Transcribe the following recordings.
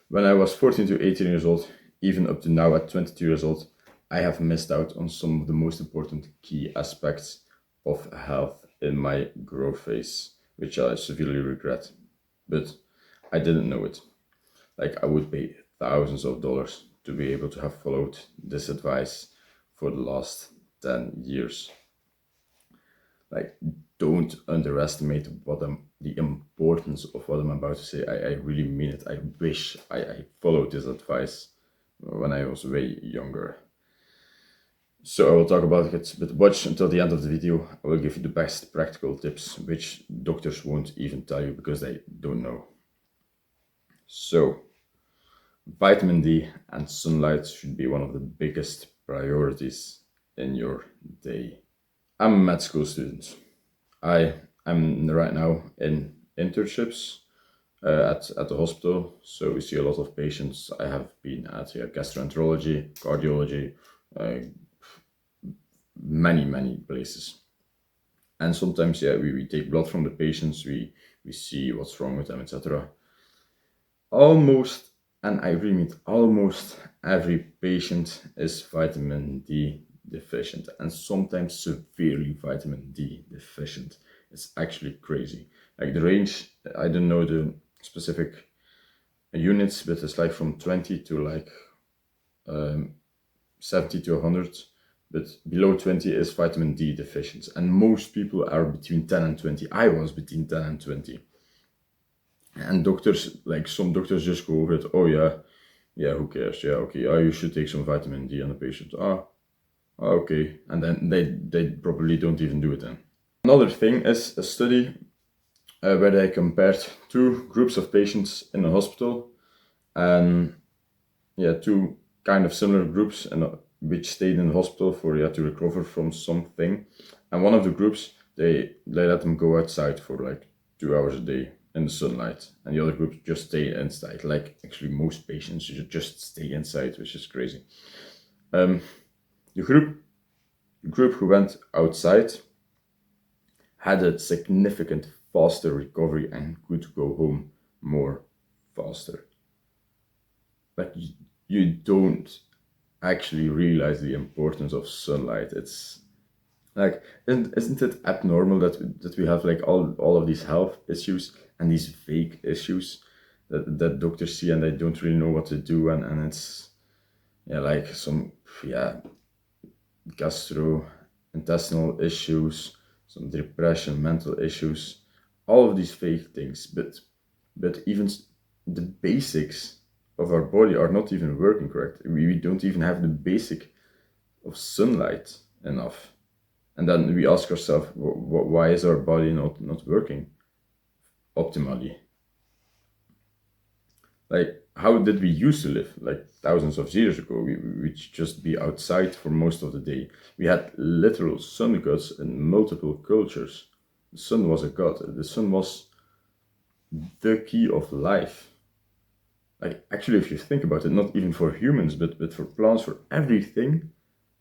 When I was 14 to 18 years old, even up to now at 22 years old, I have missed out on some of the most important key aspects of health in my growth phase, which I severely regret. But I didn't know it. Like, I would pay thousands of dollars to be able to have followed this advice for the last 10 years. Like, don't underestimate the importance of what I'm about to say. I really mean it. I wish I followed this advice when I was way younger. So I will talk about it, but watch until the end of the video. I will give you the best practical tips, which doctors won't even tell you because they don't know. So, vitamin D and sunlight should be one of the biggest priorities in your day. I'm a med school student. I'm right now in internships at the hospital, so we see a lot of patients. I have been at gastroenterology, cardiology, many places, and sometimes we take blood from the patients. We see what's wrong with them, etc. Almost, and I really mean almost every patient is vitamin D deficient, and sometimes severely vitamin D deficient. It's actually crazy. Like the range, I don't know the specific units, but it's like from 20 to like 70 to 100. But below 20 is vitamin D deficient, and most people are between 10 and 20. I was between 10 and 20. And doctors, like some doctors just go over it. Oh yeah, who cares? Yeah, okay. Oh, you should take some vitamin D on the patient. Okay. And then they probably don't even do it then. Another thing is a study where they compared two groups of patients in a hospital, and two kind of similar groups, and which stayed in the hospital for to recover from something. And one of the groups, they let them go outside for like 2 hours a day in the sunlight, and the other group just stay inside. Like actually most patients should just stay inside, which is crazy. The group who went outside had a significant faster recovery and could go home more faster. Like you don't actually realize the importance of sunlight. It's like, isn't it abnormal that we have like all of these health issues and these fake issues that doctors see and they don't really know what to do, and it's like some gastrointestinal issues, some depression, mental issues, all of these fake things, but even the basics of our body are not even working correct. We don't even have the basic of sunlight enough. And then we ask ourselves, why is our body not working optimally? Like, how did we used to live? Like thousands of years ago, we'd just be outside for most of the day. We had literal sun gods in multiple cultures. The sun was a god. The sun was the key of life. Like, actually, if you think about it, not even for humans, but for plants, for everything,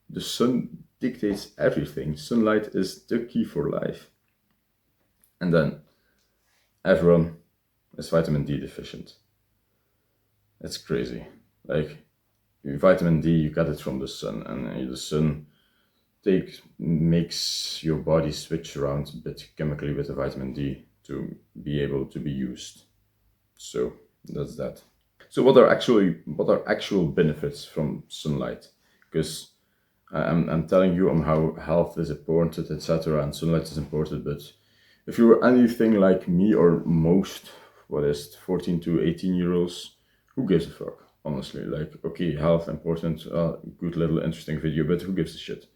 the sun dictates everything. Sunlight is the key for life. And then everyone is vitamin D deficient. It's crazy. Like, vitamin D, you get it from the sun, and the sun makes your body switch around a bit chemically with the vitamin D to be able to be used. So that's that. So what are actual benefits from sunlight? Because I'm telling you on how health is important, etc., and sunlight is important. But if you were anything like me or most, 14 to 18-year-olds, who gives a fuck? Honestly, like, okay, health important, good little interesting video, but who gives a shit?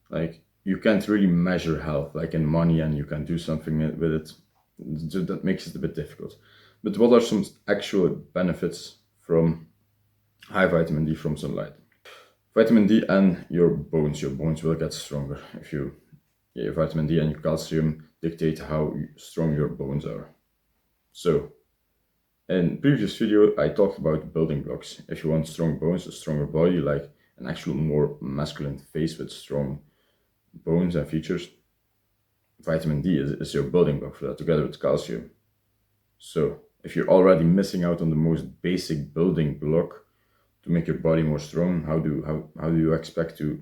Like, you can't really measure health like in money, and you can do something with it. That makes it a bit difficult. But what are some actual benefits from high vitamin D from sunlight? Vitamin D and your bones will get stronger. If you vitamin D and your calcium dictate how strong your bones are. So in previous video I talked about building blocks. If you want strong bones, a stronger body, like an actual more masculine face with strong bones and features, vitamin D is your building block for that, together with calcium. So if you're already missing out on the most basic building block to make your body more strong, how do you expect to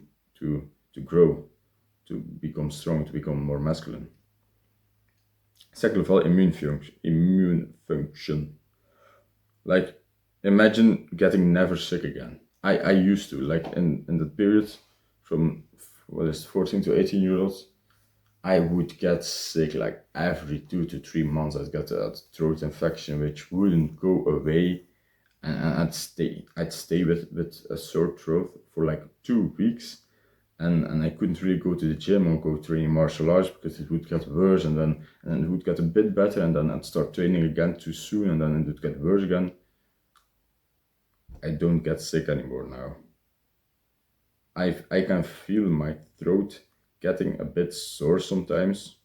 grow, to become strong, to become more masculine? Second of all, immune function. Like, imagine getting never sick again. I used to, like, in the period from, what is it, 14 to 18-year-olds, I would get sick like every 2 to 3 months. I'd get a throat infection which wouldn't go away, and I'd stay with a sore throat for like 2 weeks, and I couldn't really go to the gym or go training martial arts because it would get worse, and it would get a bit better, and then I'd start training again too soon, and then it would get worse again. I don't get sick anymore now. I can feel my throat getting a bit sore sometimes,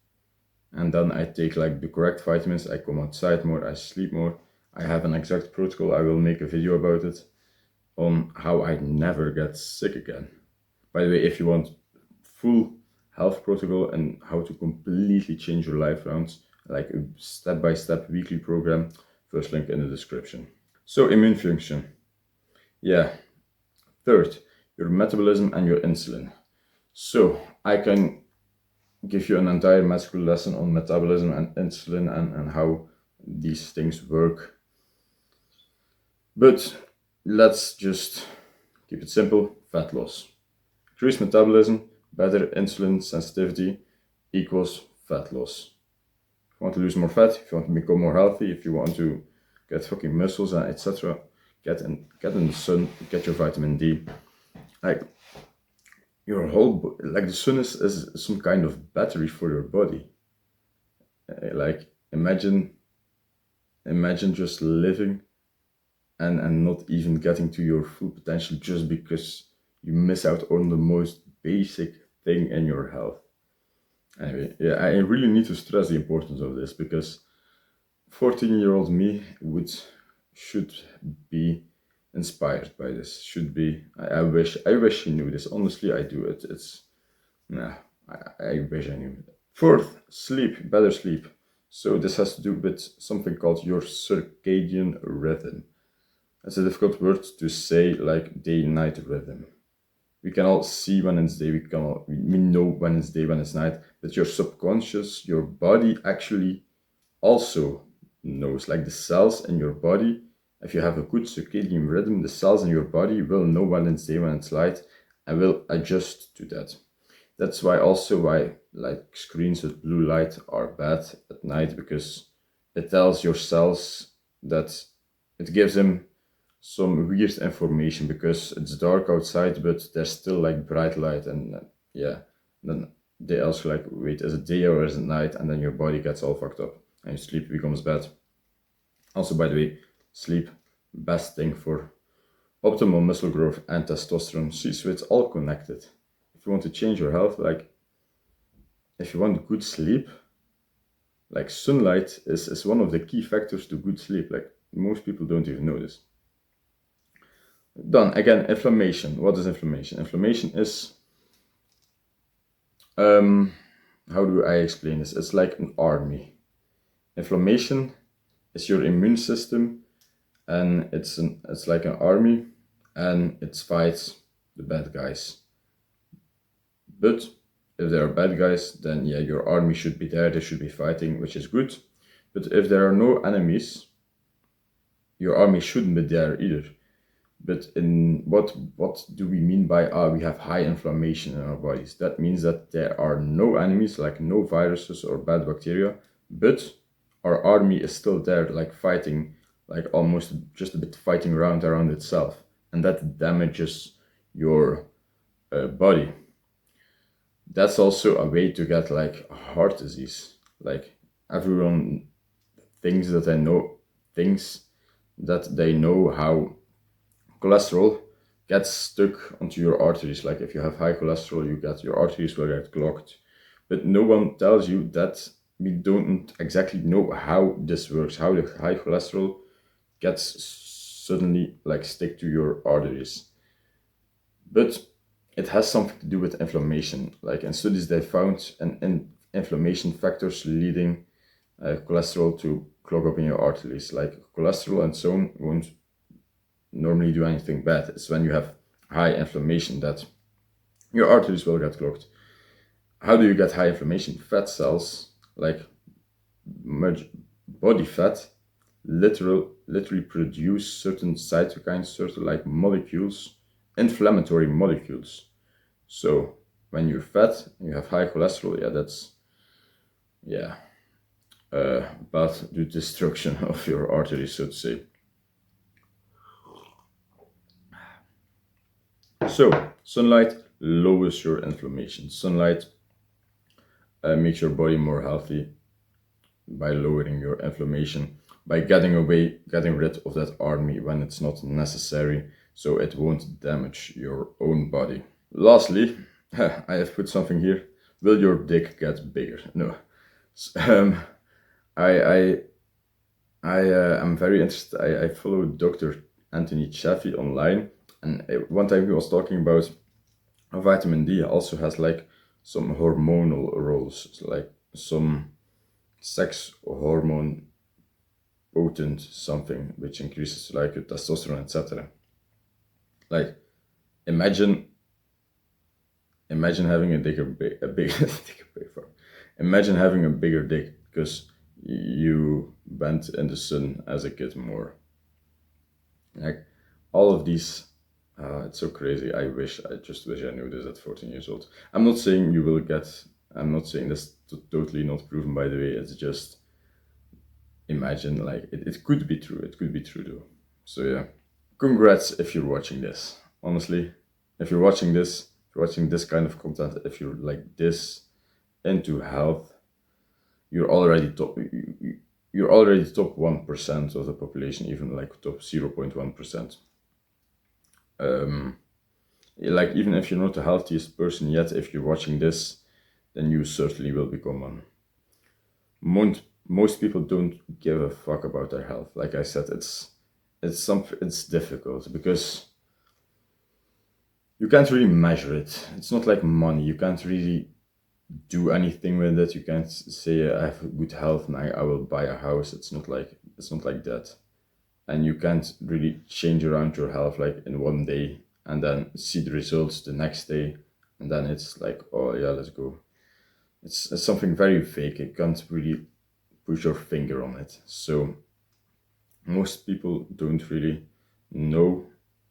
and then I take like the correct vitamins. I come outside more, I sleep more. I have an exact protocol. I will make a video about it on how I never get sick again. By the way, if you want full health protocol and how to completely change your life around, like a step-by-step weekly program, first link in the description. So immune function. Yeah. Third, your metabolism and your insulin. So I can give you an entire magical lesson on metabolism and insulin, and how these things work. But let's just keep it simple. Fat loss. Increased metabolism, better insulin sensitivity equals fat loss. If you want to lose more fat, if you want to become more healthy, if you want to get fucking muscles and etc., get in the sun, get your vitamin D. Like, your whole, like, the sun is some kind of battery for your body. Like, imagine just living and not even getting to your full potential just because you miss out on the most basic thing in your health. Anyway, yeah, I really need to stress the importance of this, because 14-year-old me should be inspired by this. Should be. I wish he knew this. Honestly, I do. I wish I knew. Fourth, sleep, better sleep. So this has to do with something called your circadian rhythm. It's a difficult word to say, like day-night rhythm. We can all see when it's day, we know when it's day, when it's night, but your subconscious, your body actually also knows. Like, the cells in your body, if you have a good circadian rhythm, the cells in your body will know when it's day, when it's light, and will adjust to that. That's why like screens with blue light are bad at night, because it tells your cells that, it gives them some weird information, because it's dark outside but there's still like bright light, and then they also like, wait, is it day or is it night? And then your body gets all fucked up and your sleep becomes bad. Also, by the way, sleep, best thing for optimal muscle growth and testosterone. See, so it's all connected. If you want to change your health, like, if you want good sleep, like, sunlight is one of the key factors to good sleep. Like, most people don't even know this. Done. Again, inflammation. What is inflammation? Inflammation is, how do I explain this? It's like an army. Inflammation is your immune system, and it's like an army, and it fights the bad guys. But if there are bad guys, then yeah, your army should be there. They should be fighting, which is good. But if there are no enemies, your army shouldn't be there either. But in what do we mean by we have high inflammation in our bodies? That means that there are no enemies, like no viruses or bad bacteria, but our army is still there, like fighting, like almost just a bit fighting around itself, and that damages your body. That's also a way to get like heart disease. Like, everyone thinks that they know how cholesterol gets stuck onto your arteries. Like, if you have high cholesterol, your arteries will get clogged. But no one tells you that we don't exactly know how this works, how the high cholesterol gets suddenly like stick to your arteries. But it has something to do with inflammation. Like, in studies they found an inflammation factors leading cholesterol to clog up in your arteries. Like cholesterol and so on won't normally do anything bad. It's when you have high inflammation that your arteries will get clogged. How do you get high inflammation? Fat cells, like body fat, literally produce certain cytokines, certain like molecules, inflammatory molecules. So when you're fat, you have high cholesterol. Yeah, that's bad the destruction of your arteries, so to say. So sunlight lowers your inflammation. Sunlight makes your body more healthy by lowering your inflammation, by getting rid of that army when it's not necessary, so it won't damage your own body. Lastly, I have put something here. Will your dick get bigger? No. I am very interested. I follow Dr. Anthony Chaffee online, and one time he was talking about vitamin D also has like some hormonal roles, like some sex hormone potent something which increases like your testosterone, etc. Like imagine having a bigger imagine having a bigger dick because you went in the sun as a kid more. Like all of these, it's so crazy. I just wish I knew this at 14 years old. I'm not saying you will get, I'm not saying this totally not proven, by the way. It's just imagine, like it could be true. It could be true though. So yeah, congrats if you're watching this. Honestly, if you're watching this, if you're watching this kind of content, if you're like this into health, you're already top. You're already top 1% of the population, even like top 0.1%. Like even if you're not the healthiest person yet, if you're watching this, then you certainly will become one. Most people don't give a fuck about their health. Like I said, it's difficult because you can't really measure it. It's not like money. You can't really do anything with it. You can't say I have good health and I will buy a house. It's not like that. And you can't really change around your health like in one day and then see the results the next day and then it's like, oh yeah, let's go. It's something very fake. You can't really put your finger on it. So most people don't really know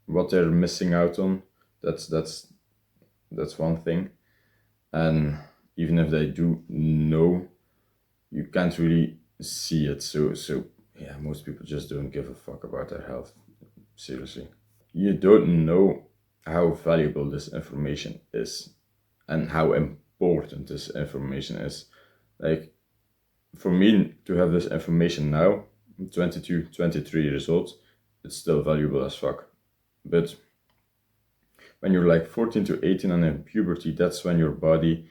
what they're missing out on. That's one thing. And even if they do know, you can't really see it. So yeah, most people just don't give a fuck about their health. Seriously. You don't know how valuable this information is and how important this information is. Like, for me to have this information now, 22, 23 years old, it's still valuable as fuck. But when you're like 14 to 18 and in puberty, that's when your body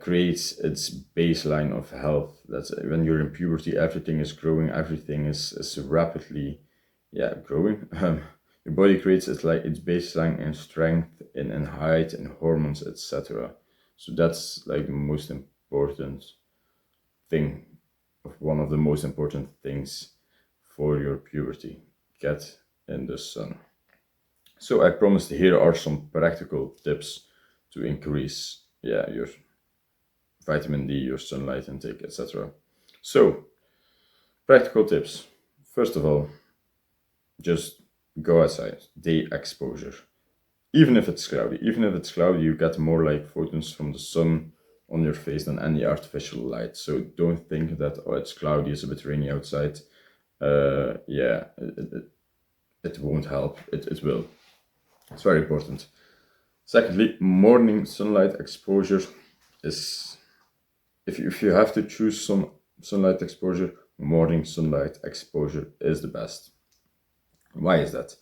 creates its baseline of health. That's when you're in puberty, everything is growing, everything is rapidly growing. Your body creates its baseline in strength, in height, in hormones, etc. So that's like the most important thing, of one of the most important things for your puberty. Get in the sun. So I promised here are some practical tips to increase your vitamin D, your sunlight intake, etc. So practical tips. First of all, just go outside, day exposure. Even if it's cloudy, you get more like photons from the sun on your face than any artificial light. So don't think that, oh, it's cloudy, it's a bit rainy outside. It won't help. It will. It's very important. Secondly, morning sunlight exposure is, if you have to choose some sunlight exposure, morning sunlight exposure is the best. Why is that?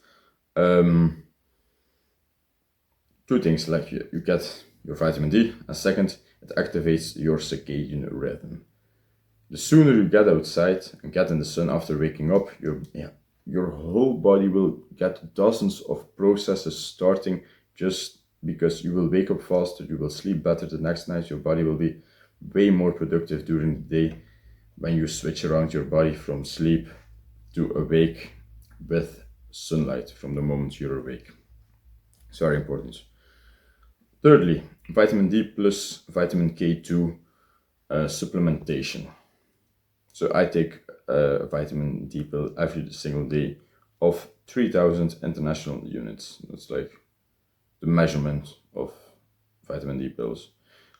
Two things, like you get your vitamin D, and second, it activates your circadian rhythm. The sooner you get outside and get in the sun after waking up, your whole body will get dozens of processes starting, just because you will wake up faster, you will sleep better the next night, your body will be way more productive during the day. when you switch around your body from sleep to awake with sunlight from the moment you're awake. It's very important. Thirdly, vitamin D plus vitamin K2 supplementation. So I take a vitamin D pill every single day of 3000 international units. That's like the measurement of vitamin D pills.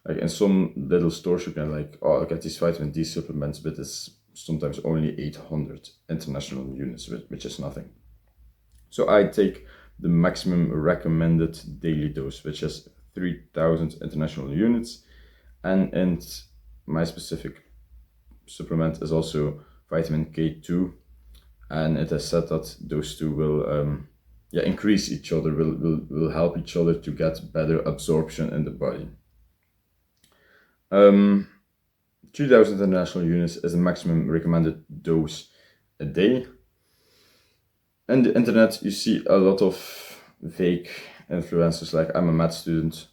Like in some little stores you can like, oh, I get these vitamin D supplements, but it's sometimes only 800 international units, which is nothing. So I take the maximum recommended daily dose, which is 3000 international units, and my specific supplement is also vitamin K2, and it is said that those two will increase each other, will help each other to get better absorption in the body. 3000 international units is the maximum recommended dose a day. On the internet, you see a lot of fake influencers like, I'm a med student,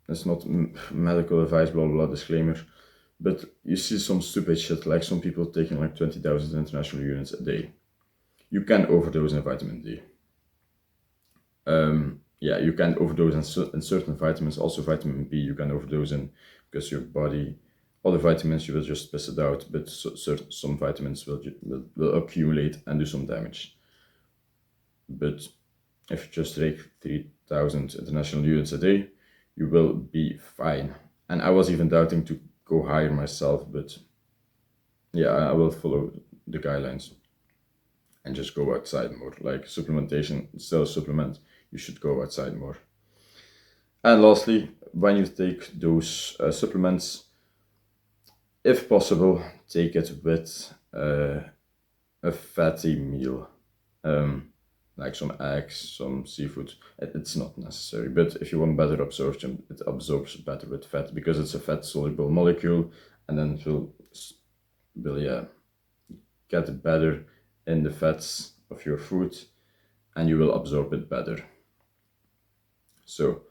it's not medical advice, blah, blah, disclaimer. But you see some stupid shit, like some people taking like 20,000 international units a day. You can overdose in vitamin D. You can overdose in certain vitamins, also vitamin B you can overdose in, because your body, other vitamins you will just piss it out, but some vitamins will accumulate and do some damage. But if you just take 3000 international units a day, you will be fine. And I was even doubting to go higher myself, but yeah, I will follow the guidelines and just go outside more. Like supplementation, still supplement, you should go outside more. And lastly, when you take those supplements, if possible, take it with a fatty meal. Like some eggs, some seafood. It's not necessary, but if you want better absorption, it absorbs better with fat because it's a fat soluble molecule, and then it will get better in the fats of your food, and you will absorb it better. So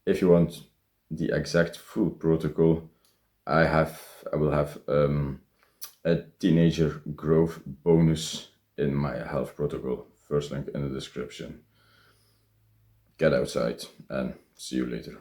if you want the exact full protocol, I will have a teenager growth bonus in my health protocol. First link in the description. Get outside and see you later.